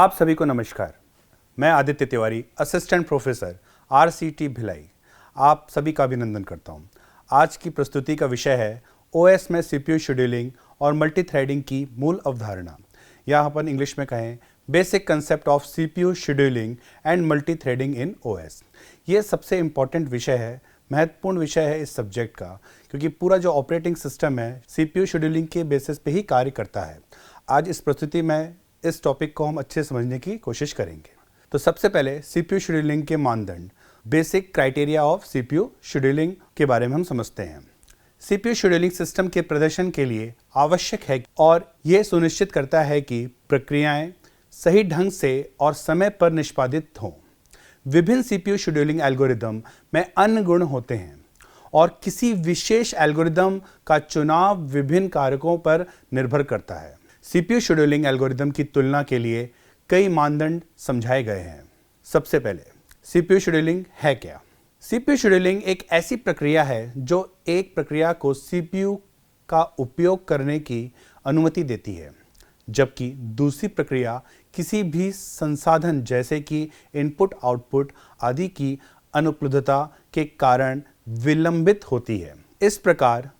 आप सभी को नमस्कार। मैं Aditya Tiwari, assistant professor RCT Bhilai, आप सभी का अभिनंदन करता हूं। आज की प्रस्तुति का विषय है OS में CPU शेड्यूलिंग और मल्टीथ्रेडिंग की मूल अवधारणा, या अपन इंग्लिश में कहें basic concept of CPU scheduling and multithreading in OS। ये सबसे इम्पॉर्टेंट विषय है, महत्वपूर्ण विषय है इस सब्जेक्ट का, क्योंकि पूरा जो ऑपरेटिंग सिस्टम है CPU शेड्यूलिंग के बेसिस पे ही कार्य करता है। आज इस प्रस्तुति में इस टॉपिक को हम अच्छे समझने की कोशिश करेंगे। तो सबसे पहले CPU शेड्यूलिंग के मानदंड, basic criteria of CPU scheduling के बारे में हम समझते हैं। CPU शेड्यूलिंग सिस्टम के प्रदर्शन के लिए आवश्यक है और यह सुनिश्चित करता है कि प्रक्रियाएं सही ढंग से और समय पर निष्पादित हों। विभिन्न CPU शेड्यूलिंग एल्गोरिदम में अन्य गुण होते हैं और किसी विशेष एल्गोरिदम का चुनाव विभिन्न कारकों पर निर्भर करता है। CPU शेड्यूलिंग एल्गोरिदम की तुलना के लिए कई मानदंड समझाए गए हैं। सबसे पहले CPU शेड्यूलिंग है क्या? CPU शेड्यूलिंग एक ऐसी प्रक्रिया है जो एक प्रक्रिया को CPU का उपयोग करने की अनुमति देती है, जबकि दूसरी प्रक्रिया किसी भी संसाधन जैसे कि इनपुट आउटपुट आदि की अनुपलब्धता के कारण विलंबित होती है। इस प्रकार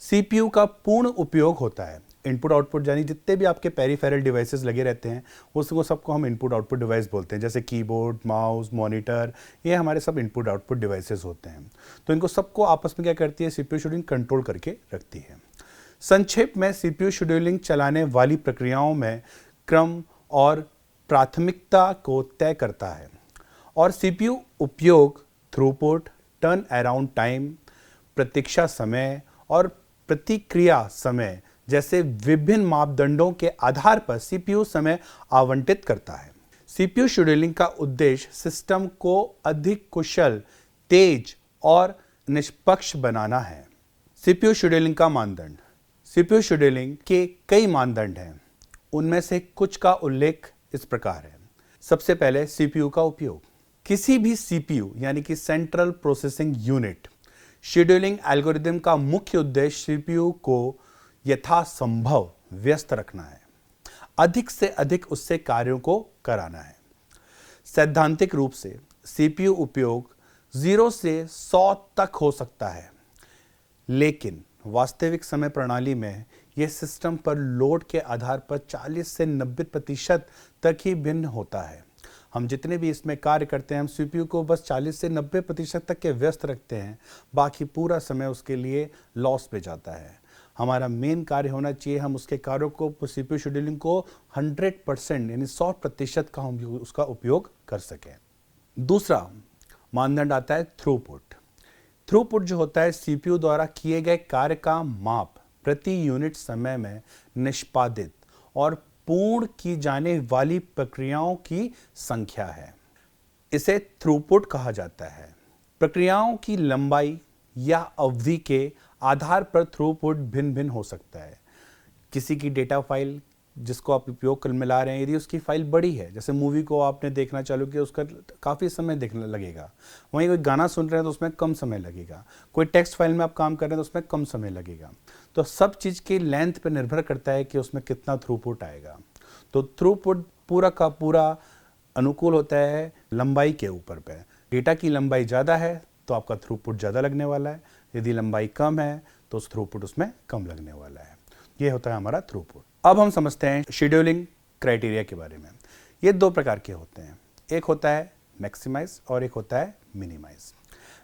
CPU का पूर्ण उपयोग होता है। इनपुट आउटपुट यानी जितने भी आपके पेरिफेरल डिवाइसेस लगे रहते हैं उसको सबको हम इनपुट आउटपुट डिवाइस बोलते हैं, जैसे कीबोर्ड, माउस, मॉनिटर, ये हमारे सब इनपुट आउटपुट डिवाइसेस होते हैं। तो इनको सबको आपस में क्या करती है, CPU शेड्यूलिंग कंट्रोल करके रखती है। संक्षेप में CPU शेड्यूलिंग चलाने वाली प्रक्रियाओं में क्रम और प्राथमिकता को तय करता है और CPU उपयोग थ्रूपुट, टर्न अराउंड टाइम, प्रतीक्षा समय और प्रतिक्रिया समय जैसे विभिन्न मापदंडों के आधार पर CPU समय आवंटित करता है। CPU शेड्यूलिंग का उद्देश्य सिस्टम को अधिक कुशल, तेज और निष्पक्ष बनाना है। CPU शेड्यूलिंग का मानदंड। CPU शेड्यूलिंग के कई मानदंड हैं, उनमें से कुछ का उल्लेख इस प्रकार है। सबसे पहले CPU का उपयोग। किसी भी CPU यानी कि central processing unit scheduling algorithm का मुख्य उद्देश्य CPU को यथासंभव व्यस्त रखना है, अधिक से अधिक उससे कार्यों को कराना है। सैद्धांतिक रूप से CPU उपयोग 0 से 100 तक हो सकता है, लेकिन वास्तविक समय प्रणाली में यह सिस्टम पर लोड के आधार पर 40 से 90% तक ही भिन्न होता है। हम जितने भी इसमें कार्य करते हैं, हम CPU को बस 40 से 90% तक के व्यस्त रखते हैं, बाकी पूरा समय उसके लिए लॉस पे जाता है। हमारा मेन कार्य होना चाहिए, हम उसके कार्यों को, CPU शेड्यूलिंग को 100% यानी 100% का हम उसका उपयोग कर सकें। दूसरा मानदंड आता है थ्रूपुट। थ्रूपुट जो होता है CPU द्वारा किए गए कार्य का माप प्रति यूनिट समय में निष्पादित और पूर्ण की जाने वाली प्रक्रियाओं की संख्या है। इसे थ्रूपुट कहा जाता है। प्रक्रियाओं की लंबाई या अवधि के आधार पर थ्रूपुट भिन्न भिन्न हो सकता है। किसी की डेटा फाइल जिसको आप उपयोग कर मिला रहे हैं, यदि उसकी फाइल बड़ी है, जैसे मूवी को आपने देखना चालू किया, उसका काफ़ी समय देखने लगेगा। वहीं कोई गाना सुन रहे हैं तो उसमें कम समय लगेगा। कोई टेक्स्ट फाइल में आप काम कर रहे हैं तो उसमें कम समय लगेगा। तो सब चीज़ की लेंथ पर निर्भर करता है कि उसमें कितना थ्रूपुट आएगा। तो थ्रूपुट पूरा का पूरा अनुकूल होता है लंबाई के ऊपर पे। डेटा की लंबाई ज़्यादा है तो आपका थ्रूपुट ज़्यादा लगने वाला है, यदि लंबाई कम है तो उस थ्रूपुट उसमें कम लगने वाला है। ये होता है हमारा थ्रूपुट। अब हम समझते हैं शेड्यूलिंग क्राइटेरिया के बारे में। ये दो प्रकार के होते हैं, एक होता है मैक्सिमाइज और एक होता है मिनिमाइज।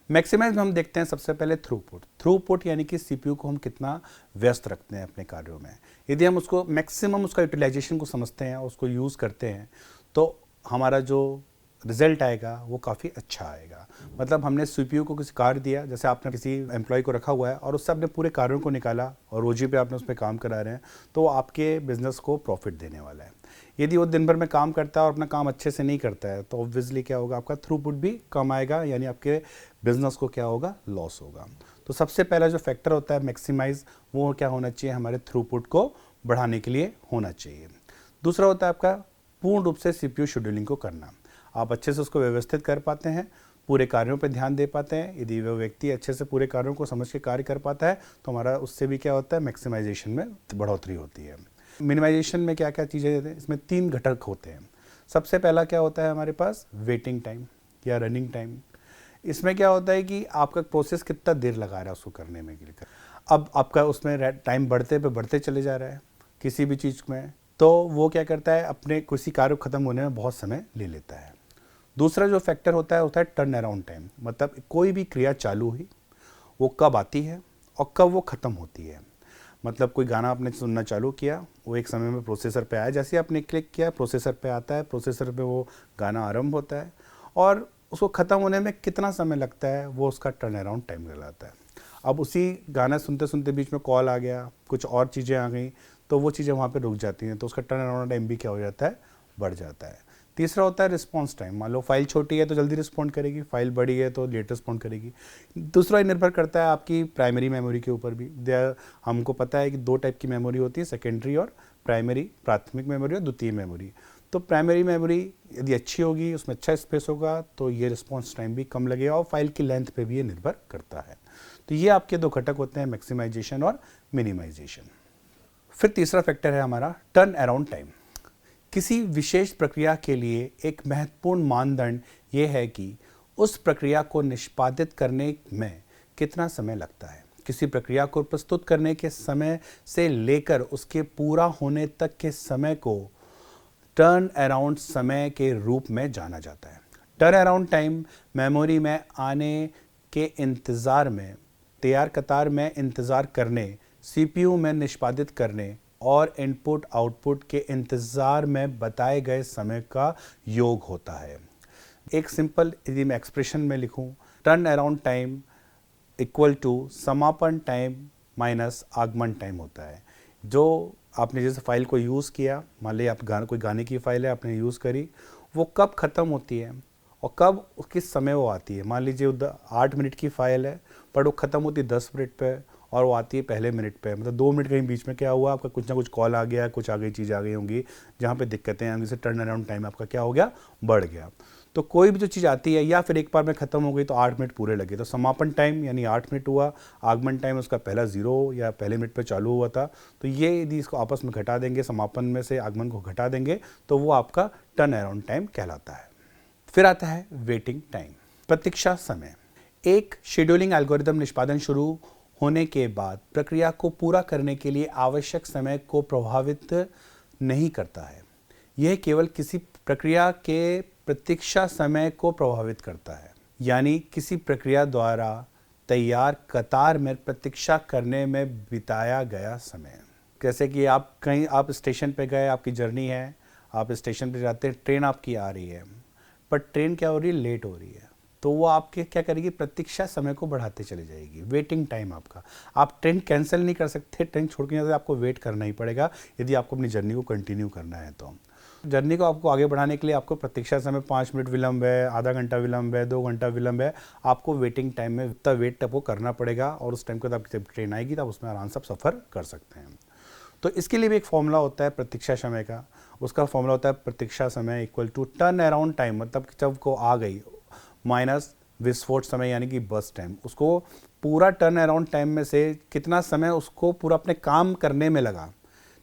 मैक्सिमाइज में हम देखते हैं सबसे पहले थ्रूपुट। थ्रूपुट यानी कि CPU को हम कितना व्यस्त रखते हैं अपने कार्यों में। यदि हम उसको मैक्सिमम उसका यूटिलाइजेशन को समझते हैं और उसको यूज़ करते हैं तो हमारा जो रिजल्ट आएगा वो काफ़ी अच्छा आएगा। मतलब हमने CPU को किसी कार्य दिया, जैसे आपने किसी एम्प्लॉय को रखा हुआ है और उससे आपने पूरे कार्यों को निकाला और रोजी पे आपने उस पर काम करा रहे हैं, तो वो आपके बिजनेस को प्रॉफिट देने वाला है। यदि वो दिन भर में काम करता है और अपना काम अच्छे से नहीं करता है तो ऑब्वियसली क्या होगा, आपका थ्रूपुट भी कम आएगा, यानी आपके बिजनेस को क्या होगा, लॉस होगा। तो सबसे पहला जो फैक्टर होता है मैक्सिमाइज, वो क्या होना चाहिए, हमारे थ्रूपुट को बढ़ाने के लिए होना चाहिए। दूसरा होता है आपका पूर्ण रूप से CPU शेड्यूलिंग को करना। आप अच्छे से उसको व्यवस्थित कर पाते हैं, पूरे कार्यों पर ध्यान दे पाते हैं। यदि वो व्यक्ति अच्छे से पूरे कार्यों को समझ के कार्य कर पाता है तो हमारा उससे भी क्या होता है, मैक्सिमाइजेशन में बढ़ोतरी होती है। मिनिमाइजेशन में क्या क्या चीज़ें हैं, इसमें 3 घटक होते हैं। सबसे पहला क्या होता है हमारे पास, वेटिंग टाइम या रनिंग टाइम। इसमें क्या होता है कि आपका प्रोसेस कितना देर लगा रहा है उसको करने में। अब आपका उसमें टाइम बढ़ते पे बढ़ते चले जा रहा है किसी भी चीज़ में, तो वो क्या करता है, अपने किसी कार्य को ख़त्म होने में बहुत समय ले लेता है। दूसरा जो फैक्टर होता है टर्न अराउंड टाइम, मतलब कोई भी क्रिया चालू हुई वो कब आती है और कब वो ख़त्म होती है। मतलब कोई गाना आपने सुनना चालू किया, वो एक समय में प्रोसेसर पे आया, जैसे ही आपने क्लिक किया प्रोसेसर पे आता है, प्रोसेसर पे वो गाना आरंभ होता है और उसको ख़त्म होने में कितना समय लगता है वो उसका टर्न अराउंड टाइम कहलाता है। अब उसी गाना सुनते सुनते बीच में कॉल आ गया, कुछ और चीज़ें आ गई, तो वो चीज़ें वहाँ पे रुक जाती हैं, तो उसका टर्न अराउंड टाइम भी क्या हो जाता है, बढ़ जाता है। तीसरा होता है रिस्पॉन्स टाइम। मान लो फाइल छोटी है तो जल्दी रिस्पॉन्ड करेगी, फाइल बड़ी है तो लेट रिस्पॉन्ड करेगी। दूसरा निर्भर करता है आपकी प्राइमरी मेमोरी के ऊपर भी। हमको पता है कि दो टाइप की मेमोरी होती है, सेकेंडरी और प्राइमरी, प्राथमिक मेमोरी और द्वितीय मेमोरी। तो प्राइमरी मेमोरी यदि अच्छी होगी, उसमें अच्छा स्पेस होगा, तो ये रिस्पॉन्स टाइम भी कम लगेगा और फाइल की लेंथ पे भी ये निर्भर करता है। तो ये आपके दो घटक होते हैं, मैक्सिमाइजेशन और मिनिमाइजेशन। फिर तीसरा फैक्टर है हमारा टर्न अराउंड टाइम। किसी विशेष प्रक्रिया के लिए एक महत्वपूर्ण मानदंड ये है कि उस प्रक्रिया को निष्पादित करने में कितना समय लगता है। किसी प्रक्रिया को प्रस्तुत करने के समय से लेकर उसके पूरा होने तक के समय को टर्न अराउंड समय के रूप में जाना जाता है। टर्न अराउंड टाइम मेमोरी में आने के इंतज़ार में, तैयार कतार में इंतज़ार करने, सीपीयू में निष्पादित करने और इनपुट आउटपुट के इंतज़ार में बताए गए समय का योग होता है। एक सिंपल यदि मैं एक्सप्रेशन में लिखूं, turn around time equal to समापन टाइम माइनस आगमन टाइम होता है। जो आपने जैसे फाइल को यूज़ किया, मान लीजिए आप कोई गाने की फाइल है आपने यूज़ करी, वो कब ख़त्म होती है और कब किस समय वो आती है। मान लीजिए 8 मिनट की फ़ाइल है, पर वो ख़त्म होती है 10 मिनट पे और वो आती है पहले मिनट पे, मतलब 2 मिनट कहीं बीच में क्या हुआ, आपका कुछ ना कुछ कॉल आ गया, कुछ आ गई चीज़ आ गई होंगी जहाँ पे दिक्कतें आएंगी, जैसे टर्न अराउंड टाइम आपका क्या हो गया, बढ़ गया। तो कोई भी जो चीज़ आती है या फिर एक बार में ख़त्म हो गई तो 8 मिनट पूरे लगे, तो समापन टाइम यानी 8 मिनट हुआ, आगमन टाइम उसका पहला 0 या पहले मिनट पे चालू हुआ था, तो ये यदि इसको आपस में घटा देंगे, समापन में से आगमन को घटा देंगे, तो वो आपका टर्न अराउंड टाइम कहलाता है। फिर आता है वेटिंग टाइम, प्रतीक्षा समय। एक शेड्यूलिंग एल्गोरिदम निष्पादन शुरू होने के बाद प्रक्रिया को पूरा करने के लिए आवश्यक समय को प्रभावित नहीं करता है। यह केवल किसी प्रक्रिया के प्रतीक्षा समय को प्रभावित करता है, यानी किसी प्रक्रिया द्वारा तैयार कतार में प्रतीक्षा करने में बिताया गया समय। जैसे कि आप स्टेशन पे गए, आपकी जर्नी है, आप स्टेशन पे जाते हैं, ट्रेन आपकी आ रही है, पर ट्रेन क्या हो रही है, लेट हो रही है, तो वो आपके क्या करेगी, प्रतीक्षा समय को बढ़ाते चले जाएगी। वेटिंग टाइम आपका, आप ट्रेन कैंसिल नहीं कर सकते, ट्रेन छोड़ के नहीं, आपको वेट करना ही पड़ेगा यदि आपको अपनी जर्नी को कंटिन्यू करना है। तो जर्नी को आपको आगे बढ़ाने के लिए आपको प्रतीक्षा समय 5 मिनट विलंब है, आधा घंटा विलंब है, 2 घंटा विलंब है, आपको वेटिंग टाइम में इतना वेट आपको करना पड़ेगा और उस टाइम के बाद जब ट्रेन आएगी तो आप उसमें आराम से सफ़र कर सकते हैं। तो इसके लिए भी एक फॉर्मूला होता है प्रतीक्षा समय का, उसका फॉर्मूला होता है प्रतीक्षा समय equal to turn around time, मतलब जब को आ गई, माइनस विस्फोट समय यानी कि बस टाइम। उसको पूरा टर्न अराउंड टाइम में से कितना समय उसको पूरा अपने काम करने में लगा,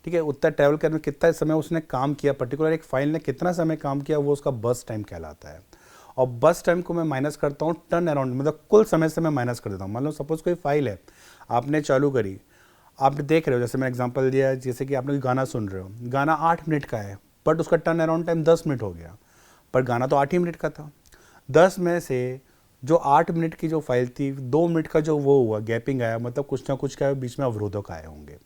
ठीक है, उतना ट्रैवल करने में कितना समय उसने काम किया, पर्टिकुलर एक फाइल ने कितना समय काम किया, वो उसका बस टाइम कहलाता है। और बस टाइम को मैं माइनस करता हूँ टर्न अराउंड, मतलब कुल समय से मैं माइनस कर देता हूँ। मान लो सपोज कोई फाइल है आपने चालू करी, आप देख रहे हो, जैसे मैं एग्जांपल दिया, जैसे कि आपने गाना सुन रहे हो, गाना 8 मिनट का है बट उसका टर्न अराउंड टाइम 10 मिनट हो गया, पर गाना तो 8 ही मिनट का था। 10 में से जो 8 मिनट की जो फाइल थी, 2 मिनट का जो वो हुआ गैपिंग आया, मतलब कुछ ना कुछ क्या बीच में अवरोधक आए होंगे,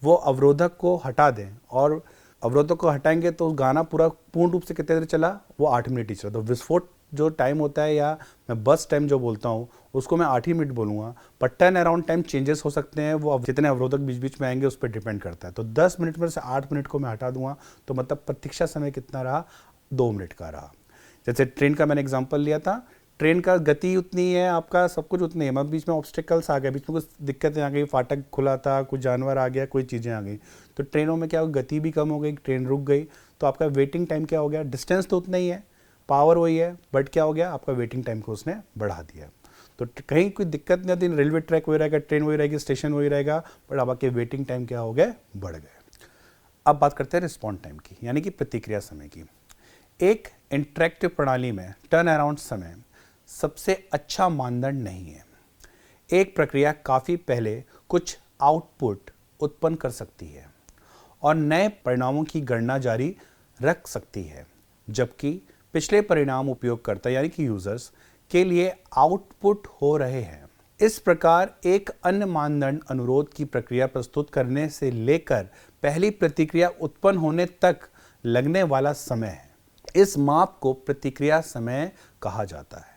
वो अवरोधक को हटा दें, और अवरोधक को हटाएंगे तो गाना पूरा पूर्ण रूप से कितने देर चला, वो 8 मिनट ही चला। तो विस्फोट जो टाइम होता है, या मैं बस टाइम जो बोलता हूँ, उसको मैं 8 ही मिनट बोलूँगा, पर टर्न अराउंड टाइम चेंजेस हो सकते हैं, वो जितने अवरोधक बीच बीच में आएंगे उस पर डिपेंड करता है। तो 10 मिनट में से 8 मिनट को मैं हटा दूंगा, तो मतलब प्रतीक्षा समय कितना रहा, 2 मिनट का रहा। जैसे ट्रेन का मैंने एग्जाम्पल लिया था, ट्रेन का गति उतनी है, आपका सब कुछ उतनी है, मतलब बीच में ऑब्स्टिकल्स आ गए, बीच में कुछ दिक्कतें आ गई, फाटक खुला था, कुछ जानवर आ गया, कोई चीज़ें आ गई, तो ट्रेनों में क्या हो, गति भी कम हो गई, ट्रेन रुक गई, तो आपका वेटिंग टाइम क्या हो गया, डिस्टेंस तो उतना ही है, पावर वही है, बट क्या हो गया, आपका वेटिंग टाइम को उसने बढ़ा दिया। तो कहीं कोई दिक्कत नहीं आती, रेलवे ट्रैक वही रहेगा, ट्रेन वही रहेगी, स्टेशन वही रहेगा, बट अब आपके वेटिंग टाइम क्या हो गए, बढ़ गए। अब बात करते हैं रिस्पॉन्ड टाइम की, यानी कि प्रतिक्रिया समय की। एक इंटरैक्टिव प्रणाली में टर्न अराउंड समय सबसे अच्छा मानदंड नहीं है। एक प्रक्रिया काफ़ी पहले कुछ आउटपुट उत्पन्न कर सकती है और नए परिणामों की गणना जारी रख सकती है, जबकि पिछले परिणाम उपयोगकर्ता यानी कि यूजर्स के लिए आउटपुट हो रहे हैं। इस प्रकार एक अन्य मानदंड अनुरोध की प्रक्रिया प्रस्तुत करने से लेकर पहली प्रतिक्रिया उत्पन्न होने तक लगने वाला समय है। इस माप को प्रतिक्रिया समय कहा जाता है।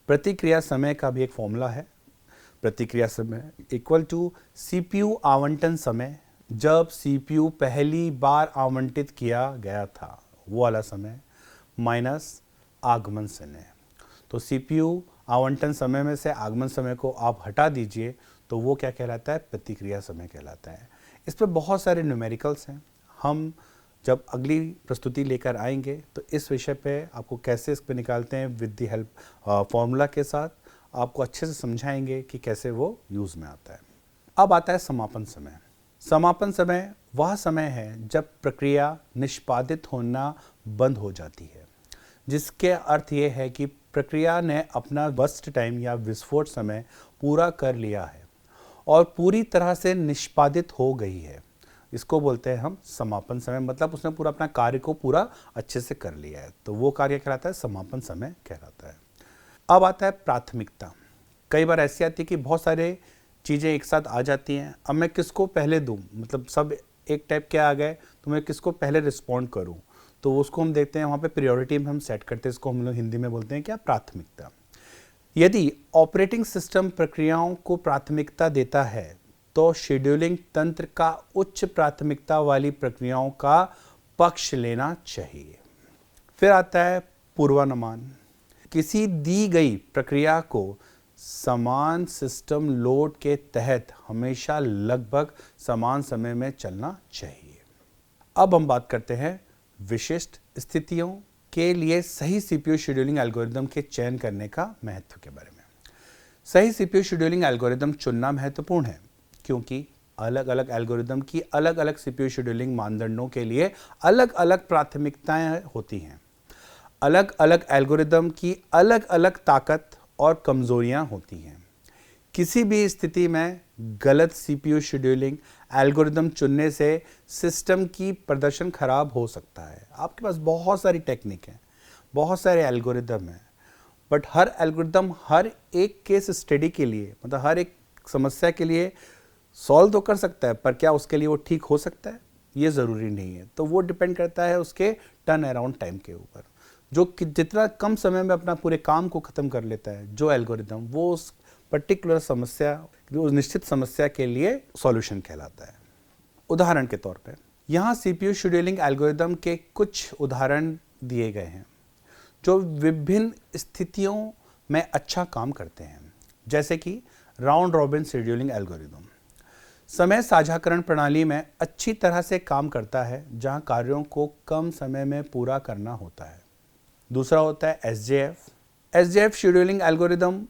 प्रतिक्रिया समय का भी एक फॉर्मूला है। प्रतिक्रिया समय इक्वल टू सीपीयू आवंटन समय, जब सीपीयू पहली बार आवंटित किया गया था वो वाला समय, माइनस आगमन समय। तो सीपीयू आवंटन समय में से आगमन समय को आप हटा दीजिए तो वो क्या कहलाता है? प्रतिक्रिया समय कहलाता है। इस पर बहुत सारे न्यूमेरिकल्स हैं। हम जब अगली प्रस्तुति लेकर आएंगे तो इस विषय पे आपको कैसे इस पे निकालते हैं विद द हेल्प फॉर्मूला के साथ आपको अच्छे से समझाएंगे कि कैसे वो यूज़ में आता है। अब आता है समापन समय। समापन समय वह समय है जब प्रक्रिया निष्पादित होना बंद हो जाती है, जिसके अर्थ ये है कि प्रक्रिया ने अपना बर्स्ट टाइम या विस्फोट समय पूरा कर लिया है और पूरी तरह से निष्पादित हो गई है। इसको बोलते हैं हम समापन समय, मतलब उसने पूरा अपना कार्य को पूरा अच्छे से कर लिया है, तो वो कार्य कहलाता है समापन समय कहलाता है। अब आता है प्राथमिकता। कई बार ऐसी आती है कि बहुत सारे चीज़ें एक साथ आ जाती हैं, अब मैं किसको पहले दूं, मतलब सब एक टाइप के आ गए तो मैं किसको पहले रिस्पॉन्ड करूं, तो उसको हम देखते हैं वहाँ पे प्रायोरिटी में हम सेट करते हैं। इसको हम लोग हिंदी में बोलते हैं क्या? प्राथमिकता। यदि ऑपरेटिंग सिस्टम प्रक्रियाओं को प्राथमिकता देता है तो शेड्यूलिंग तंत्र का उच्च प्राथमिकता वाली प्रक्रियाओं का पक्ष लेना चाहिए। फिर आता है पूर्वानुमान। किसी दी गई प्रक्रिया को समान सिस्टम लोड के तहत हमेशा लगभग समान समय में चलना चाहिए। अब हम बात करते हैं विशिष्ट स्थितियों के लिए सही सीपीयू शेड्यूलिंग एल्गोरिदम के चयन करने का महत्व के बारे में। सही सीपीयू शेड्यूलिंग एल्गोरिदम चुनना महत्वपूर्ण है क्योंकि अलग अलग एल्गोरिदम की अलग अलग सीपीयू शेड्यूलिंग मानदंडों के लिए अलग अलग प्राथमिकताएं होती हैं। अलग अलग एल्गोरिदम की अलग अलग ताकत और कमजोरियां होती हैं। किसी भी स्थिति में गलत सीपीयू शेड्यूलिंग एल्गोरिदम चुनने से सिस्टम की प्रदर्शन खराब हो सकता है। आपके पास बहुत सारी टेक्निक हैं, बहुत सारे एल्गोरिदम हैं, बट हर एल्गोरिदम हर एक केस स्टडी के लिए, मतलब हर एक समस्या के लिए सॉल्व तो कर सकता है, पर क्या उसके लिए वो ठीक हो सकता है? ये ज़रूरी नहीं है। तो वो डिपेंड करता है उसके टर्न अराउंड टाइम के ऊपर। जो जितना कम समय में अपना पूरे काम को ख़त्म कर लेता है जो एल्गोरिदम, वो उस पर्टिकुलर समस्या, उस निश्चित समस्या के लिए सॉल्यूशन कहलाता है। उदाहरण के तौर पे यहाँ सीपीयू शेड्यूलिंग एल्गोरिदम के कुछ उदाहरण दिए गए हैं जो विभिन्न स्थितियों में अच्छा काम करते हैं, जैसे कि राउंड रॉबिन शेड्यूलिंग एल्गोरिदम समय साझाकरण प्रणाली में अच्छी तरह से काम करता है जहां कार्यों को कम समय में पूरा करना होता है। दूसरा होता है एसजेएफ शेड्यूलिंग एल्गोरिदम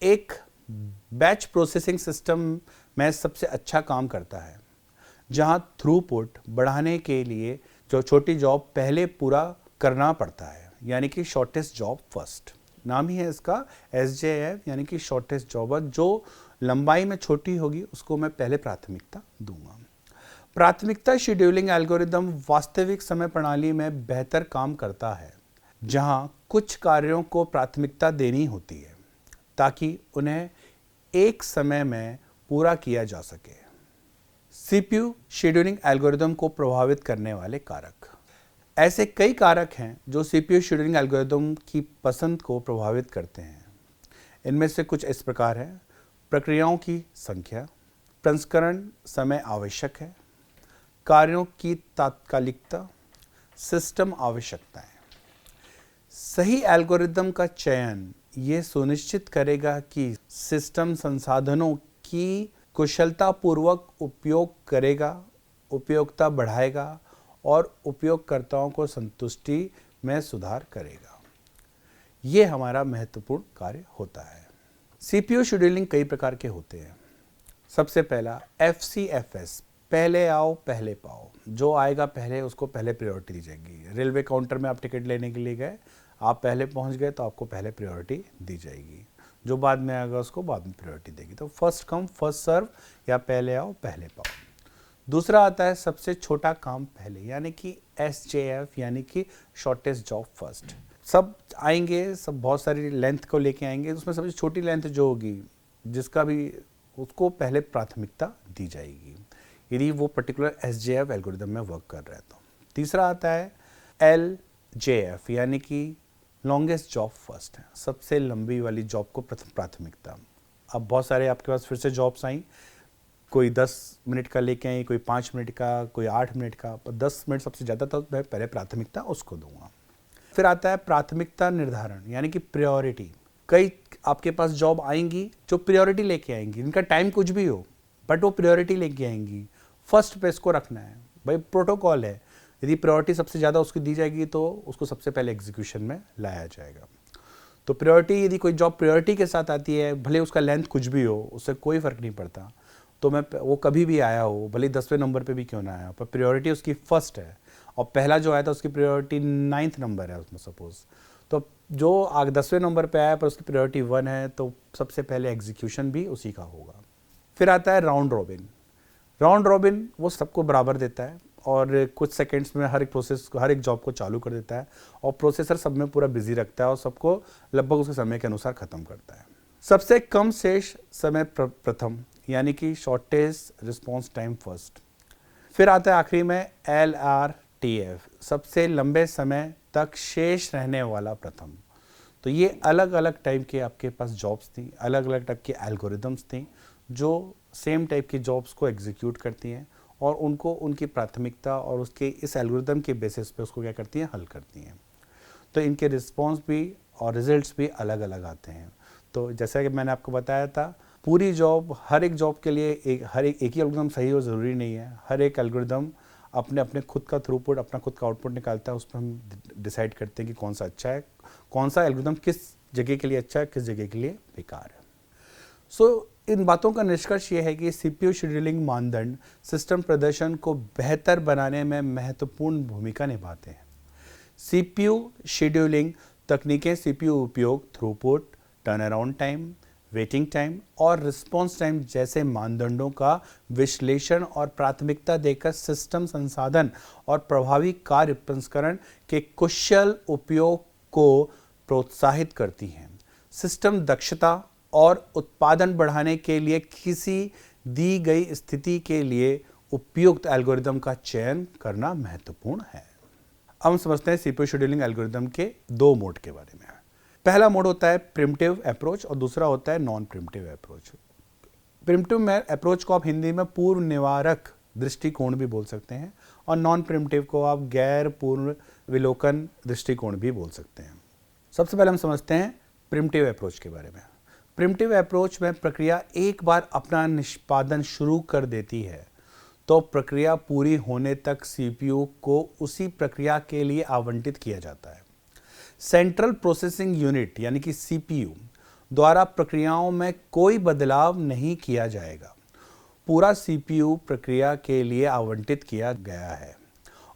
एक बैच प्रोसेसिंग सिस्टम में सबसे अच्छा काम करता है, जहां थ्रूपुट बढ़ाने के लिए जो छोटी जॉब पहले पूरा करना पड़ता है, यानी कि शॉर्टेस्ट जॉब फर्स्ट। नाम ही है इसका एसजेएफ, यानी कि शॉर्टेस्ट जॉब। जो लंबाई में छोटी होगी उसको मैं पहले प्राथमिकता दूंगा। प्राथमिकता शेड्यूलिंग एल्गोरिदम वास्तविक समय प्रणाली में बेहतर काम करता है, जहां कुछ कार्यों को प्राथमिकता देनी होती है ताकि उन्हें एक समय में पूरा किया जा सके। सीपीयू शेड्यूलिंग एल्गोरिदम को प्रभावित करने वाले कारक। ऐसे कई कारक हैं जो सीपीयू शेड्यूलिंग एल्गोरिदम की पसंद को प्रभावित करते हैं। इनमें से कुछ इस प्रकार है: प्रक्रियाओं की संख्या, प्रसंस्करण समय आवश्यक है, कार्यों की तात्कालिकता, सिस्टम आवश्यकताएं। सही एल्गोरिदम का चयन ये सुनिश्चित करेगा कि सिस्टम संसाधनों की कुशलतापूर्वक उपयोग करेगा, उपयोगिता बढ़ाएगा और उपयोगकर्ताओं को संतुष्टि में सुधार करेगा। ये हमारा महत्वपूर्ण कार्य होता है। सीपीयू शेड्यूलिंग कई प्रकार के होते हैं। सबसे पहला FCFS पहले आओ पहले पाओ, जो आएगा पहले उसको पहले प्रायोरिटी दी जाएगी। रेलवे काउंटर में आप टिकट लेने के लिए गए, आप पहले पहुंच गए तो आपको पहले प्रायोरिटी दी जाएगी, जो बाद में आएगा उसको बाद में प्रायोरिटी देगी। तो फर्स्ट कम फर्स्ट सर्व या पहले आओ पहले पाओ। दूसरा आता है सबसे छोटा काम पहले, यानी कि SJF, यानी कि शॉर्टेस्ट जॉब फर्स्ट। सब आएंगे, सब बहुत सारी लेंथ को लेके आएंगे, उसमें सबसे छोटी लेंथ जो होगी जिसका भी, उसको पहले प्राथमिकता दी जाएगी यदि वो पर्टिकुलर SJF एल्गोरिदम में वर्क कर रहा है तो। तीसरा आता है LJF, यानी कि लॉन्गेस्ट जॉब फर्स्ट है, सबसे लंबी वाली जॉब को प्रथम प्राथमिकता। अब बहुत सारे आपके पास फिर से जॉब्स आई, कोई 10 मिनट का लेके आई, कोई 5 मिनट का, कोई 8 मिनट का, पर 10 मिनट सबसे ज़्यादा, तो मैं पहले प्राथमिकता उसको दूंगा। फिर आता है प्राथमिकता निर्धारण, यानी कि प्रायोरिटी। कई आपके पास जॉब आएंगी जो प्रायोरिटी लेके आएंगी, इनका टाइम कुछ भी हो बट वो प्रायोरिटी लेके आएंगी, फर्स्ट पे इसको रखना है भाई, प्रोटोकॉल है। यदि प्रायोरिटी सबसे ज़्यादा उसको दी जाएगी तो उसको सबसे पहले एग्जीक्यूशन में लाया जाएगा। तो प्रायोरिटी, यदि कोई जॉब प्रायोरिटी के साथ आती है, भले उसका लेंथ कुछ भी हो, उससे कोई फ़र्क नहीं पड़ता, तो मैं वो कभी भी आया हो, भले 10वें नंबर पे भी क्यों ना आया, पर प्रायोरिटी उसकी फर्स्ट है और पहला जो आया था उसकी प्रायोरिटी 9th नंबर है उसमें सपोज, तो जो 10वें नंबर पे आया पर उसकी प्रायोरिटी 1 है, तो सबसे पहले एग्जीक्यूशन भी उसी का होगा। फिर आता है राउंड रॉबिन। राउंड रॉबिन वो सबको बराबर देता है और कुछ सेकंड्स में हर एक प्रोसेस, हर एक जॉब को चालू कर देता है और प्रोसेसर सब में पूरा बिजी रखता है और सबको लगभग उसके समय के अनुसार ख़त्म करता है। सबसे कम शेष समय प्रथम, यानी कि शॉर्टेस्ट रिस्पॉन्स टाइम फर्स्ट। फिर आता है आखिरी में LRTF, सबसे लंबे समय तक शेष रहने वाला प्रथम। तो ये अलग अलग टाइप के आपके पास जॉब्स थी, अलग अलग टाइप के एल्गोरिदम्स थी जो सेम टाइप की जॉब्स को एग्जीक्यूट करती हैं और उनको उनकी प्राथमिकता और उसके इस एल्गोरिदम के बेसिस पे उसको क्या करती हैं, हल करती हैं। तो इनके रिस्पॉन्स भी और रिजल्ट्स भी अलग अलग आते हैं। तो जैसा कि मैंने आपको बताया था, पूरी जॉब, हर एक जॉब के लिए एक ही एल्गोरिदम सही हो ज़रूरी नहीं है। हर एक एल्गोरिदम अपने अपने खुद का थ्रूपुट, अपना खुद का आउटपुट निकालता है, उस पर हम डिसाइड करते हैं कि कौन सा अच्छा है, कौन सा एल्गोरिदम किस जगह के लिए अच्छा है, किस जगह के लिए बेकार है। सो इन बातों का निष्कर्ष ये है कि CPU शेड्यूलिंग मानदंड सिस्टम प्रदर्शन को बेहतर बनाने में महत्वपूर्ण भूमिका निभाते हैं। CPU शेड्यूलिंग तकनीकें CPU उपयोग, throughput, turn around time, waiting time और रिस्पॉन्स टाइम जैसे मानदंडों का विश्लेषण और प्राथमिकता देकर सिस्टम संसाधन और प्रभावी कार्य प्रसंस्करण के कुशल उपयोग को प्रोत्साहित करती हैं। सिस्टम दक्षता और उत्पादन बढ़ाने के लिए किसी दी गई स्थिति के लिए उपयुक्त एल्गोरिदम का चयन करना महत्वपूर्ण है। अब हम समझते हैं CPU शेड्यूलिंग एल्गोरिदम के 2 मोड के बारे में। पहला मोड होता है प्रिमिटिव अप्रोच और दूसरा होता है non primitive approach. Primitive approach को आप हिंदी में पूर्व निवारक दृष्टिकोण भी बोल सकते हैं और नॉन प्रिमिटिव को आप गैर पूर्व विलोकन दृष्टिकोण भी बोल सकते हैं। सबसे पहले हम समझते हैं प्रिमिटिव अप्रोच के बारे में। प्रिमिटिव अप्रोच में प्रक्रिया एक बार अपना निष्पादन शुरू कर देती है तो प्रक्रिया पूरी होने तक CPU को उसी प्रक्रिया के लिए आवंटित किया जाता है। सेंट्रल प्रोसेसिंग यूनिट यानी कि CPU द्वारा प्रक्रियाओं में कोई बदलाव नहीं किया जाएगा। पूरा CPU प्रक्रिया के लिए आवंटित किया गया है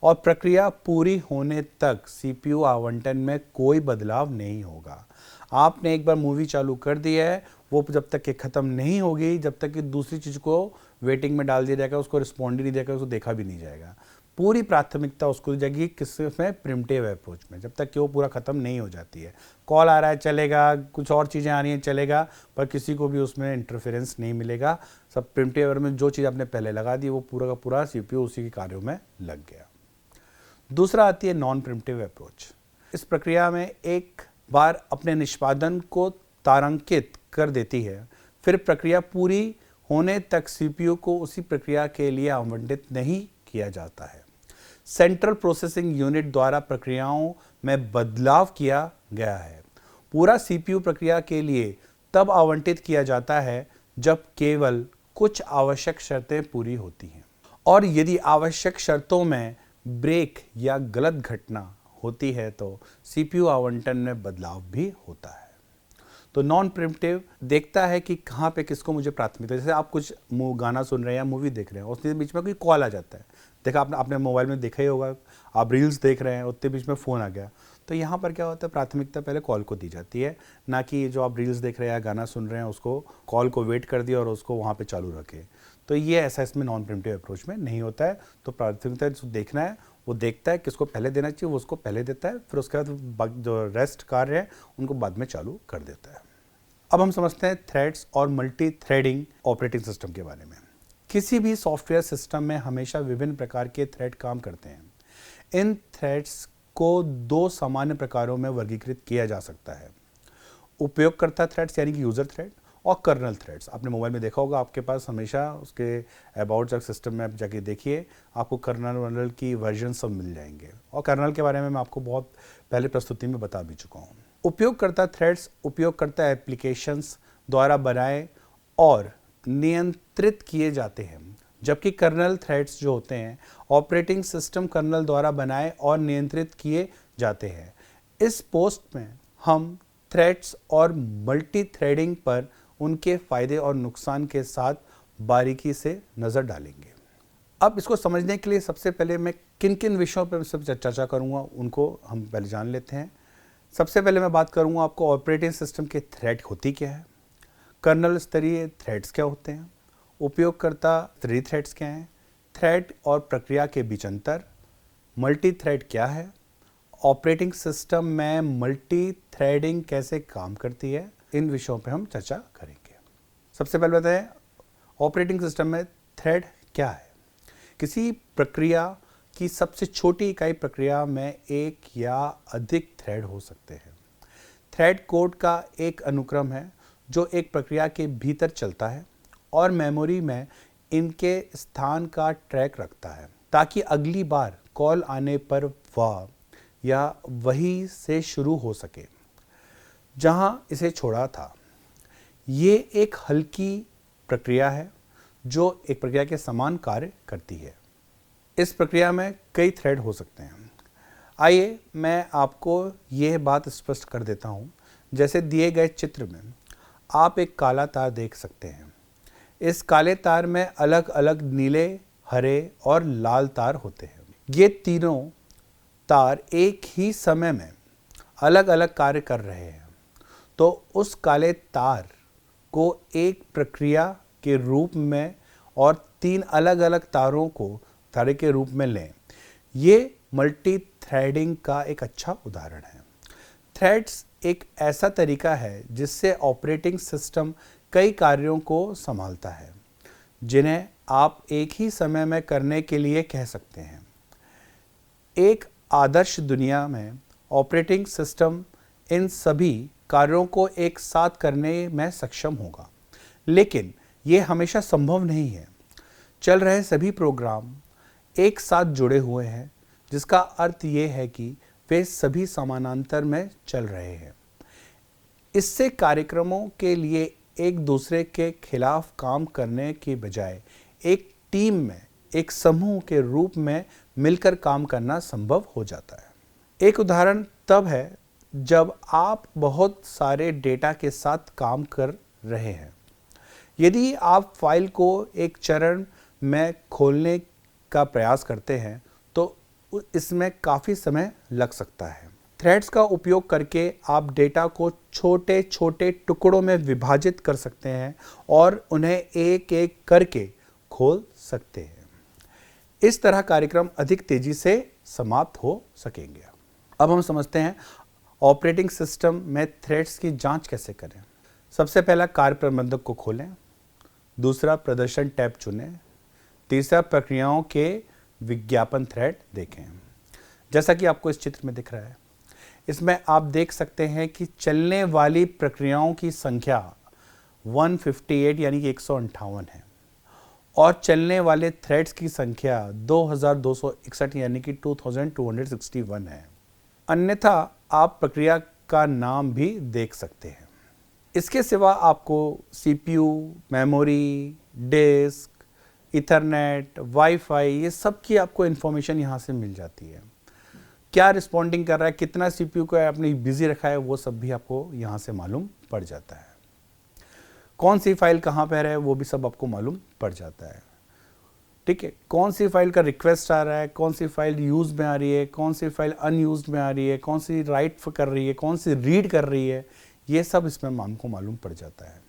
और प्रक्रिया पूरी होने तक CPU आवंटन में कोई बदलाव नहीं होगा। आपने एक बार मूवी चालू कर दी है, वो जब तक कि ख़त्म नहीं होगी, जब तक कि दूसरी चीज़ को वेटिंग में डाल दिया जाएगा, उसको रिस्पॉन्ड ही नहीं देगा, उसको देखा भी नहीं जाएगा। पूरी प्राथमिकता उसको दी जाएगी किसमें, प्रिमिटिव अप्रोच में, जब तक कि वो पूरा ख़त्म नहीं हो जाती है। कॉल आ रहा है चलेगा, कुछ और चीज़ें आ रही हैं चलेगा, पर किसी को भी उसमें इंटरफेरेंस नहीं मिलेगा। सब प्रिमिटिव अप्रोच में जो चीज़ आपने पहले लगा दी वो पूरा का पूरा CPU उसी के कार्यों में लग गया। दूसरा आती है नॉन प्रिमिटिव अप्रोच। इस प्रक्रिया में एक बार अपने निष्पादन को तारांकित कर देती है, फिर प्रक्रिया पूरी होने तक CPU को उसी प्रक्रिया के लिए आवंटित नहीं किया जाता है। सेंट्रल प्रोसेसिंग यूनिट द्वारा प्रक्रियाओं में बदलाव किया गया है। पूरा CPU प्रक्रिया के लिए तब आवंटित किया जाता है जब केवल कुछ आवश्यक शर्तें पूरी होती हैं और यदि आवश्यक शर्तों में ब्रेक या गलत घटना होती है तो CPU आवंटन में बदलाव भी होता है। तो नॉन प्रिम्प्टिव देखता है कि कहाँ पे किसको मुझे प्राथमिकता, जैसे आप कुछ गाना सुन रहे हैं या मूवी देख रहे हैं, उसके बीच में कोई कॉल आ जाता है, देखा आपने मोबाइल में देखा ही होगा, आप रील्स देख रहे हैं, उतने बीच में फ़ोन आ गया, तो यहाँ पर क्या होता है, प्राथमिकता पहले कॉल को दी जाती है, ना कि जो आप रील्स देख रहे हैं या गाना सुन रहे हैं उसको कॉल को वेट कर दिया और उसको वहाँ पे चालू रखे। तो ये ऐसा इसमें नॉन प्रिम्प्टिव अप्रोच में नहीं होता है। तो प्राथमिकता जो देखना है वो देखता है किसको पहले देना चाहिए, वो उसको पहले देता है, फिर उसके बाद जो रेस्ट कार्य है उनको बाद में चालू कर देता है। अब हम समझते हैं थ्रेड्स और मल्टी थ्रेडिंग ऑपरेटिंग सिस्टम के बारे में। किसी भी सॉफ्टवेयर सिस्टम में हमेशा विभिन्न प्रकार के थ्रेड काम करते हैं। इन थ्रेड्स को दो सामान्य प्रकारों में वर्गीकृत किया जा सकता है, उपयोगकर्ता थ्रेड्स यानी कि यूजर थ्रेड और कर्नल थ्रेड्स। आपने मोबाइल में देखा होगा, आपके पास हमेशा उसके अबाउट सिस्टम में आप जाके देखिए, आपको कर्नल वर्नल की वर्जन सब मिल जाएंगे, और कर्नल के बारे में मैं आपको बहुत पहले प्रस्तुति में बता भी चुका हूँ। उपयोगकर्ता थ्रेड्स उपयोगकर्ता एप्लीकेशंस द्वारा बनाए और नियंत्रित किए जाते हैं, जबकि कर्नल थ्रेड्स जो होते हैं ऑपरेटिंग सिस्टम कर्नल द्वारा बनाए और नियंत्रित किए जाते हैं। इस पोस्ट में हम थ्रेड्स और मल्टी थ्रेडिंग पर उनके फायदे और नुकसान के साथ बारीकी से नज़र डालेंगे। अब इसको समझने के लिए सबसे पहले मैं किन किन विषयों पर सब चर्चा करूंगा उनको हम पहले जान लेते हैं। सबसे पहले मैं बात करूंगा आपको ऑपरेटिंग सिस्टम के थ्रेड होती क्या है, कर्नल स्तरीय थ्रेड्स क्या होते हैं, उपयोगकर्ता स्तरीय थ्रेड्स क्या हैं, थ्रेड और प्रक्रिया के बीच अंतर, मल्टी थ्रेड क्या है, ऑपरेटिंग सिस्टम में मल्टी थ्रेडिंग कैसे काम करती है, इन विषयों पे हम चर्चा करेंगे। सबसे पहले बताएं ऑपरेटिंग सिस्टम में थ्रेड क्या है। किसी प्रक्रिया की सबसे छोटी इकाई प्रक्रिया में एक या अधिक थ्रेड हो सकते हैं। थ्रेड कोड का एक अनुक्रम है जो एक प्रक्रिया के भीतर चलता है और मेमोरी में इनके स्थान का ट्रैक रखता है, ताकि अगली बार कॉल आने पर वह या वही से शुरू हो सके जहां इसे छोड़ा था। ये एक हल्की प्रक्रिया है जो एक प्रक्रिया के समान कार्य करती है। इस प्रक्रिया में कई थ्रेड हो सकते हैं। आइए मैं आपको यह बात स्पष्ट कर देता हूं। जैसे दिए गए चित्र में आप एक काला तार देख सकते हैं। इस काले तार में अलग अलग नीले, हरे और लाल तार होते हैं। ये तीनों तार एक ही समय में अलग अलग कार्य कर रहे हैं। तो उस काले तार को एक प्रक्रिया के रूप में और तीन अलग अलग तारों को तारे के रूप में लें। ये मल्टी थ्रेडिंग का एक अच्छा उदाहरण है। थ्रेड्स एक ऐसा तरीका है जिससे ऑपरेटिंग सिस्टम कई कार्यों को संभालता है, जिन्हें आप एक ही समय में करने के लिए कह सकते हैं। एक आदर्श दुनिया में ऑपरेटिंग सिस्टम इन सभी कार्यों को एक साथ करने में सक्षम होगा, लेकिन यह हमेशा संभव नहीं है। चल रहे सभी प्रोग्राम एक साथ जुड़े हुए हैं, जिसका अर्थ यह है कि वे सभी समानांतर में चल रहे हैं। इससे कार्यक्रमों के लिए एक दूसरे के खिलाफ काम करने के बजाय एक टीम में, एक समूह के रूप में मिलकर काम करना संभव हो जाता है। एक उदाहरण तब है जब आप बहुत सारे डेटा के साथ काम कर रहे हैं। यदि आप फाइल को एक चरण में खोलने का प्रयास करते हैं तो इसमें काफ़ी समय लग सकता है। थ्रेड्स का उपयोग करके आप डेटा को छोटे छोटे टुकड़ों में विभाजित कर सकते हैं और उन्हें एक एक करके खोल सकते हैं। इस तरह कार्यक्रम अधिक तेजी से समाप्त हो सकेंगे। अब हम समझते हैं ऑपरेटिंग सिस्टम में थ्रेड्स की जांच कैसे करें। सबसे पहला कार्य प्रबंधक को खोलें, दूसरा प्रदर्शन टैब चुनें, तीसरा प्रक्रियाओं के विज्ञापन थ्रेड देखें। जैसा कि आपको इस चित्र में दिख रहा है, इसमें आप देख सकते हैं कि चलने वाली प्रक्रियाओं की संख्या 158 यानी कि 158 है और चलने वाले थ्रेड्स की संख्या 2261 यानी कि 2261 है। अन्यथा आप प्रक्रिया का नाम भी देख सकते हैं। इसके सिवा आपको CPU, memory, disk, ethernet, wifi, ये सब की आपको इन्फॉर्मेशन यहाँ से मिल जाती है। क्या रिस्पॉन्डिंग कर रहा है, कितना सीपीयू को आपने बिजी रखा है, वो सब भी आपको यहाँ से मालूम पड़ जाता है। कौन सी फाइल कहाँ पर है वो भी सब आपको मालूम पड़ जाता है। ठीक है, कौन सी फाइल का रिक्वेस्ट आ रहा है, कौन सी फाइल यूज में आ रही है, कौन सी फाइल अनयूज में आ रही है, कौन सी राइट कर रही है, कौन सी रीड कर रही है, ये सब इसमें हमको मालूम पड़ जाता है।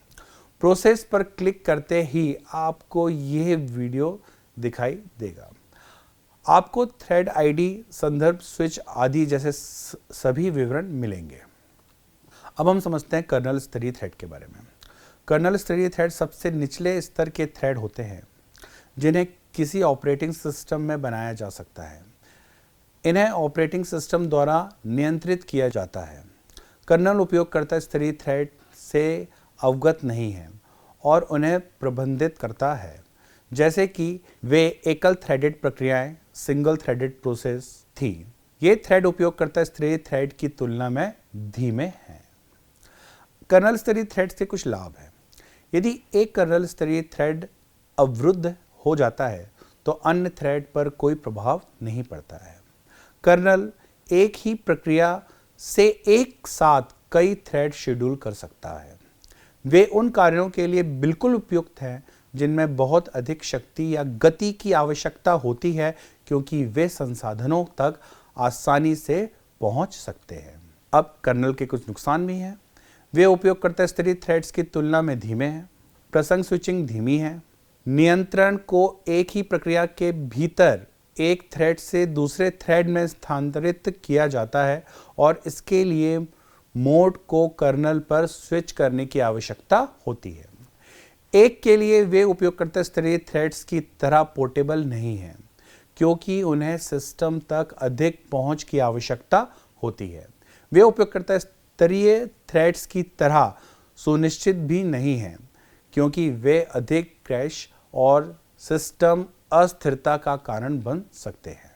प्रोसेस पर क्लिक करते ही आपको ये वीडियो दिखाई देगा। आपको थ्रेड आईडी, संदर्भ, स्विच आदि जैसे सभी विवरण मिलेंगे। अब हम समझते हैं कर्नल स्तरीय थ्रेड के बारे में। कर्नल स्तरीय थ्रेड सबसे निचले स्तर के थ्रेड होते हैं जिन्हें किसी ऑपरेटिंग सिस्टम में बनाया जा सकता है। इन्हें ऑपरेटिंग सिस्टम द्वारा नियंत्रित किया जाता है। कर्नल उपयोगकर्ता स्तरीय थ्रेड से अवगत नहीं है और उन्हें प्रबंधित करता है, जैसे कि वे एकल थ्रेडेड प्रक्रियाएं, सिंगल थ्रेडेड प्रोसेस थी। ये थ्रेड उपयोगकर्ता स्तरीय थ्रेड की तुलना में धीमे हैं। कर्नल स्तरीय थ्रेड से कुछ लाभ है। यदि एक कर्नल स्तरीय थ्रेड अवरुद्ध हो जाता है तो अन्य थ्रेड पर कोई प्रभाव नहीं पड़ता है। कर्नल एक ही प्रक्रिया से एक साथ कई थ्रेड शेड्यूल कर सकता है। वे उन कार्यों के लिए बिल्कुल उपयुक्त हैं जिनमें बहुत अधिक शक्ति या गति की आवश्यकता होती है, क्योंकि वे संसाधनों तक आसानी से पहुंच सकते हैं। अब कर्नल के कुछ नुकसान भी हैं। वे उपयोगकर्ता स्तरीय थ्रेड्स की तुलना में धीमे हैं। प्रसंग स्विचिंग धीमी है। नियंत्रण को एक ही प्रक्रिया के भीतर एक थ्रेड से दूसरे थ्रेड में स्थानांतरित किया जाता है और इसके लिए मोड को कर्नल पर स्विच करने की आवश्यकता होती है। एक के लिए वे उपयोगकर्ता स्तरीय थ्रेड्स की तरह पोर्टेबल नहीं हैं, क्योंकि उन्हें सिस्टम तक अधिक पहुंच की आवश्यकता होती है। वे उपयोगकर्ता स्तरीय थ्रेड्स की तरह सुनिश्चित भी नहीं हैं, क्योंकि वे अधिक क्रैश और सिस्टम अस्थिरता का कारण बन सकते हैं।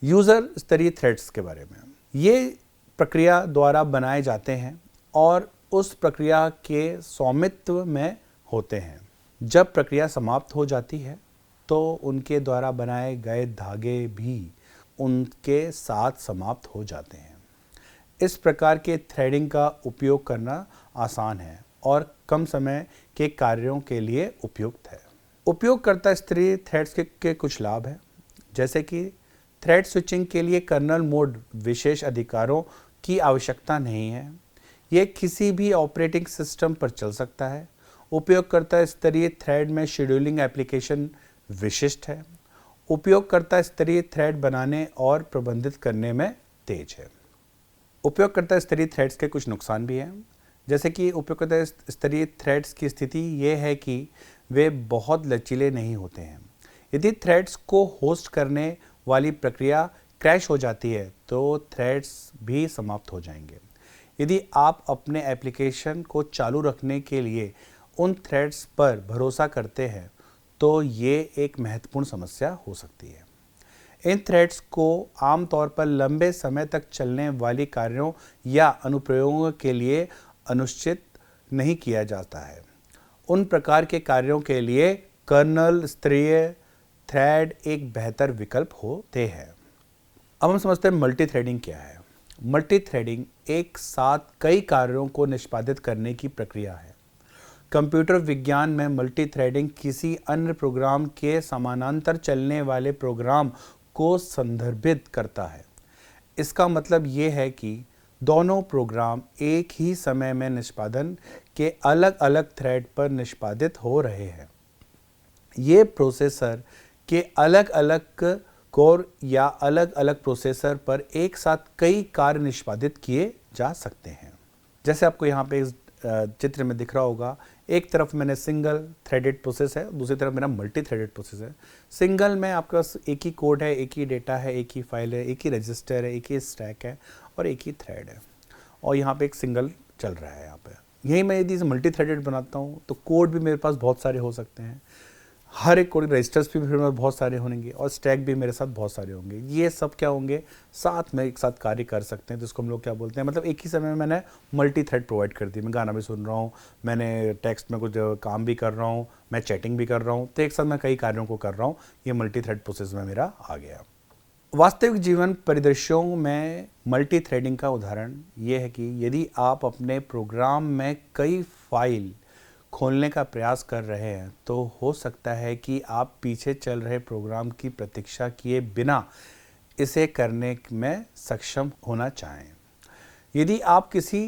यूजर स्तरीय थ्रेड्स के बारे में, ये प्रक्रिया द्वारा बनाए जाते हैं और उस प्रक्रिया के स्वामित्व में होते हैं। जब प्रक्रिया समाप्त हो जाती है तो उनके द्वारा बनाए गए धागे भी उनके साथ समाप्त हो जाते हैं। इस प्रकार के थ्रेडिंग का उपयोग करना आसान है और कम समय के कार्यों के लिए उपयुक्त है। उपयोगकर्ता स्तरीय थ्रेड्स के कुछ लाभ हैं, जैसे कि थ्रेड स्विचिंग के लिए कर्नल मोड विशेष अधिकारों की आवश्यकता नहीं है। यह किसी भी ऑपरेटिंग सिस्टम पर चल सकता है। उपयोगकर्ता स्तरीय थ्रेड में शेड्यूलिंग एप्लीकेशन विशिष्ट है। उपयोगकर्ता स्तरीय थ्रेड बनाने और प्रबंधित करने में तेज है। उपयोगकर्ता स्तरीय थ्रेड्स के कुछ नुकसान भी हैं, जैसे कि उपयोगकर्ता स्तरीय थ्रेड्स की स्थिति ये है कि वे बहुत लचीले नहीं होते हैं। यदि थ्रेड्स को होस्ट करने वाली प्रक्रिया क्रैश हो जाती है तो थ्रेड्स भी समाप्त हो जाएंगे। यदि आप अपने एप्लीकेशन को चालू रखने के लिए उन थ्रेड्स पर भरोसा करते हैं तो ये एक महत्वपूर्ण समस्या हो सकती है। इन थ्रेड्स को आमतौर पर लंबे समय तक चलने वाली कार्यों या अनुप्रयोगों के लिए अनुचित नहीं किया जाता है। उन प्रकार के कार्यों के लिए कर्नल स्तरीय थ्रेड एक बेहतर विकल्प होते हैं। अब हम समझते हैं मल्टी थ्रेडिंग क्या है। मल्टी थ्रेडिंग एक साथ कई कार्यों को निष्पादित करने की प्रक्रिया है। कंप्यूटर विज्ञान में मल्टी थ्रेडिंग किसी अन्य प्रोग्राम के समानांतर चलने वाले प्रोग्राम को संदर्भित करता है। इसका मतलब ये है कि दोनों प्रोग्राम एक ही समय में निष्पादन के अलग अलग थ्रेड पर निष्पादित हो रहे हैं। ये प्रोसेसर के अलग अलग कोर या अलग अलग प्रोसेसर पर एक साथ कई कार्य निष्पादित किए जा सकते हैं। जैसे आपको यहाँ पे इस चित्र में दिख रहा होगा, एक तरफ मैंने सिंगल थ्रेडेड प्रोसेस है, दूसरी तरफ मेरा मल्टी थ्रेडेड प्रोसेस है। सिंगल में आपके पास एक ही कोड है, एक ही डेटा है, एक ही फाइल है, एक ही रजिस्टर है, एक ही स्टैक है और एक ही थ्रेड है, और यहाँ पे एक सिंगल चल रहा है। यहाँ पे यही मैं यदि मल्टी थ्रेडेड बनाता हूँ तो कोड भी मेरे पास बहुत सारे हो सकते हैं। हर एक कोड रजिस्टर्स भी फिर बहुत सारे होंगे और स्टैक भी मेरे साथ बहुत सारे होंगे। ये सब क्या होंगे, साथ में एक साथ कार्य कर सकते हैं, जिसको हम लोग क्या बोलते हैं, मतलब एक ही समय में मैंने मल्टी थ्रेड प्रोवाइड कर दी। मैं गाना भी सुन रहा हूँ, मैंने टेक्स्ट में कुछ काम भी कर रहा हूँ, मैं चैटिंग भी कर रहा हूँ, तो एक साथ मैं कई कार्यों को कर रहा हूँ। ये मल्टी थ्रेड प्रोसेस में मेरा आ गया। वास्तविक जीवन परिदृश्यों में मल्टी थ्रेडिंग का उदाहरण ये है कि यदि आप अपने प्रोग्राम में कई फाइल खोलने का प्रयास कर रहे हैं तो हो सकता है कि आप पीछे चल रहे प्रोग्राम की प्रतीक्षा किए बिना इसे करने में सक्षम होना चाहें। यदि आप किसी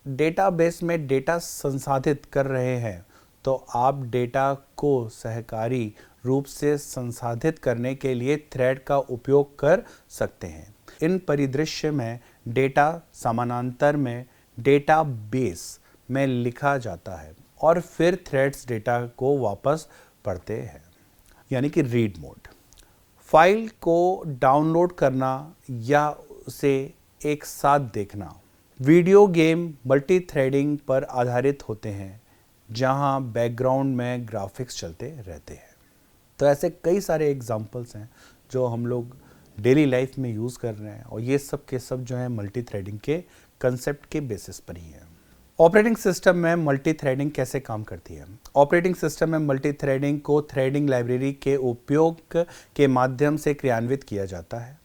डेटाबेस में डेटा संसाधित कर रहे हैं तो आप डेटा को सहकारी रूप से संसाधित करने के लिए थ्रेड का उपयोग कर सकते हैं। इन परिदृश्य में डेटा समानांतर में डेटाबेस में लिखा जाता है और फिर थ्रेड्स डेटा को वापस पढ़ते हैं, यानी कि रीड मोड। फाइल को डाउनलोड करना या उसे एक साथ देखना। वीडियो गेम मल्टी थ्रेडिंग पर आधारित होते हैं जहां बैकग्राउंड में ग्राफिक्स चलते रहते हैं। तो ऐसे कई सारे एग्जांपल्स हैं जो हम लोग डेली लाइफ में यूज़ कर रहे हैं और ये सब के सब जो है मल्टी थ्रेडिंग के कंसेप्ट के बेसिस पर ही है। ऑपरेटिंग सिस्टम में मल्टी थ्रेडिंग कैसे काम करती है? ऑपरेटिंग सिस्टम में मल्टी थ्रेडिंग को थ्रेडिंग लाइब्रेरी के उपयोग के माध्यम से क्रियान्वित किया जाता है।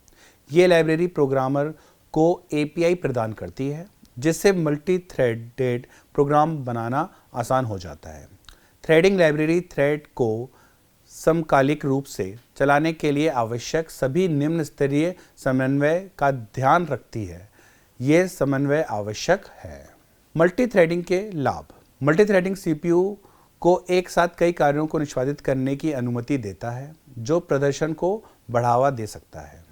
ये लाइब्रेरी प्रोग्रामर को एपीआई प्रदान करती है जिससे मल्टी थ्रेडेड प्रोग्राम बनाना आसान हो जाता है। थ्रेडिंग लाइब्रेरी थ्रेड को समकालिक रूप से चलाने के लिए आवश्यक सभी निम्न स्तरीय समन्वय का ध्यान रखती है। ये समन्वय आवश्यक है। मल्टी थ्रेडिंग के लाभ। मल्टी थ्रेडिंग सीपीयू को एक साथ कई कार्यों को निष्पादित करने की अनुमति देता है जो प्रदर्शन को बढ़ावा दे सकता है।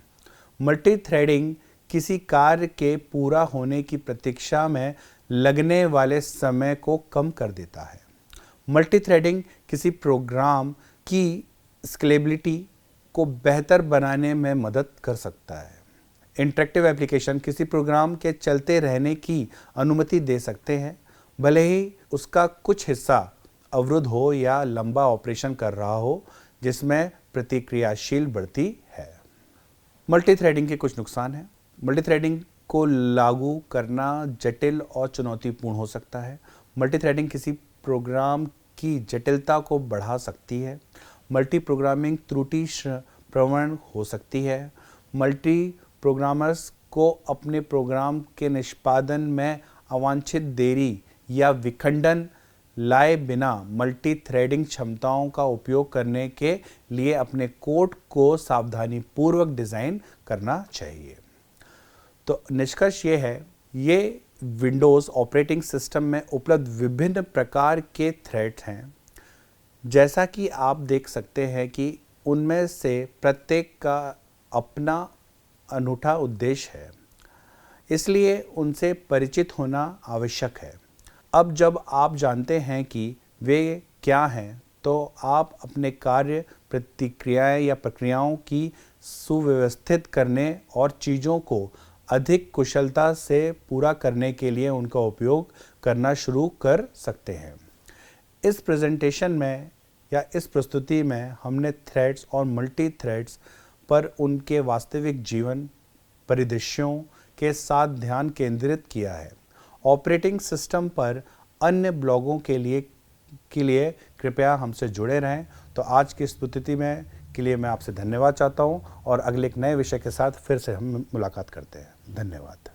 मल्टी थ्रेडिंग किसी कार्य के पूरा होने की प्रतीक्षा में लगने वाले समय को कम कर देता है। मल्टी थ्रेडिंग किसी प्रोग्राम की स्केलेबिलिटी को बेहतर बनाने में मदद कर सकता है। इंटरेक्टिव एप्लीकेशन किसी प्रोग्राम के चलते रहने की अनुमति दे सकते हैं भले ही उसका कुछ हिस्सा अवरुद्ध हो या लंबा ऑपरेशन कर रहा हो जिसमें प्रतिक्रियाशील बढ़ती है। मल्टी थ्रेडिंग के कुछ नुकसान हैं। मल्टी थ्रेडिंग को लागू करना जटिल और चुनौतीपूर्ण हो सकता है। मल्टी थ्रेडिंग किसी प्रोग्राम की जटिलता को बढ़ा सकती है। मल्टी प्रोग्रामिंग त्रुटि प्रवण हो सकती है। मल्टी प्रोग्रामर्स को अपने प्रोग्राम के निष्पादन में अवांछित देरी या विखंडन लाए बिना मल्टी थ्रेडिंग क्षमताओं का उपयोग करने के लिए अपने कोड को सावधानीपूर्वक डिज़ाइन करना चाहिए। तो निष्कर्ष ये है, ये विंडोज़ ऑपरेटिंग सिस्टम में उपलब्ध विभिन्न प्रकार के थ्रेड्स हैं। जैसा कि आप देख सकते हैं कि उनमें से प्रत्येक का अपना अनूठा उद्देश्य है, इसलिए उनसे परिचित होना आवश्यक है। अब जब आप जानते हैं कि वे क्या हैं तो आप अपने कार्य प्रतिक्रियाएं या प्रक्रियाओं की सुव्यवस्थित करने और चीज़ों को अधिक कुशलता से पूरा करने के लिए उनका उपयोग करना शुरू कर सकते हैं। इस प्रेजेंटेशन में या इस प्रस्तुति में हमने थ्रेड्स और मल्टी थ्रेड्स पर उनके वास्तविक जीवन परिदृश्यों के साथ ध्यान केंद्रित किया है। ऑपरेटिंग सिस्टम पर अन्य ब्लॉगों के लिए कृपया हमसे जुड़े रहें। तो आज की इस प्रस्तुति में के लिए मैं आपसे धन्यवाद चाहता हूं और अगले एक नए विषय के साथ फिर से हम मुलाकात करते हैं। धन्यवाद।